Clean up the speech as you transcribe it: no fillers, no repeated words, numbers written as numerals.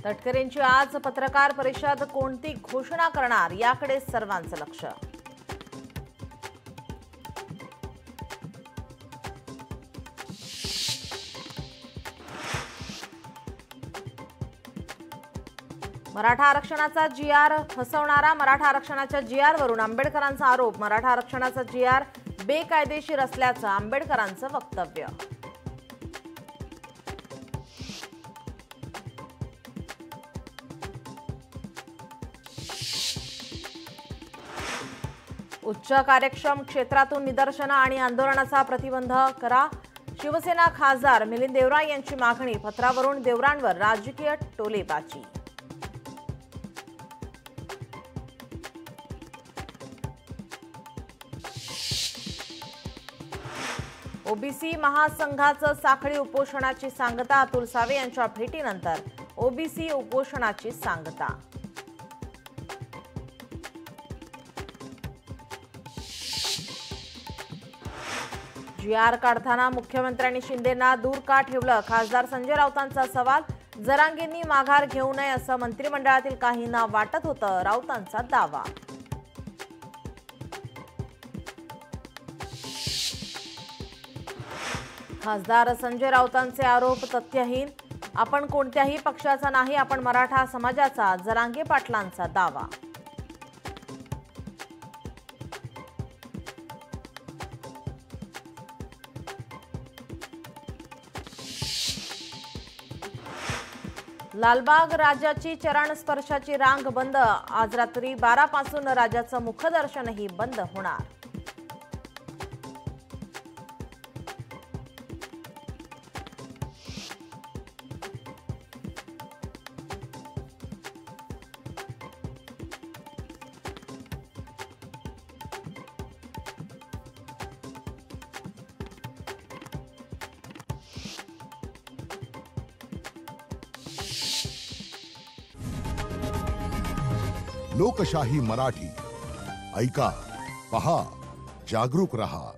तटकरेंची आज पत्रकार परिषद, कोणती घोषणा करणार याकडे सर्वांचं लक्ष। मराठा आरक्षणाचा जी.आर फसवणारा, मराठा आरक्षणाच्या जी.आर वरून आंबेडकरांचा आरोप। मराठा आरक्षणाचा जी.आर बेकायदेशीर असल्याचं आंबेडकरांचं वक्तव्य। उच्च कार्यक्षम क्षेत्रातून निदर्शनं आणि आंदोलनाचा प्रतिबंध करा। शिवसेना खासदार मिलिंद देवरा यांची मागणी। पत्रावरून देवरांवर राजकीय टोलेबाजी। ओबीसी महासंघाचं साखळी उपोषणाची सांगता। अतुल सावे यांच्या भेटीनंतर ओबीसी उपोषणाची सांगता। जी.आर काढताना मुख्यमंत्र्यांनी शिंदेंना दूर का ठेवलं? खासदार संजय राऊतांचा सवाल। जरांगेंनी माघार घेऊ नये असं मंत्रिमंडळातील काहींना वाटत होतं, राऊतांचा दावा। खासदार संजय राऊतांचे आरोप तथ्यहीन। आपण कोणत्याही पक्षाचा नाही, आपण मराठा समाजाचा, जरांगे पाटलांचा दावा। लालबाग राजाची चरण स्पर्शाची रांग बंद। आज रात्री 12 पासून राजाचं मुखदर्शनही बंद होणार। लोकशाही मराठी ऐका, पहा, जागरूक रहा।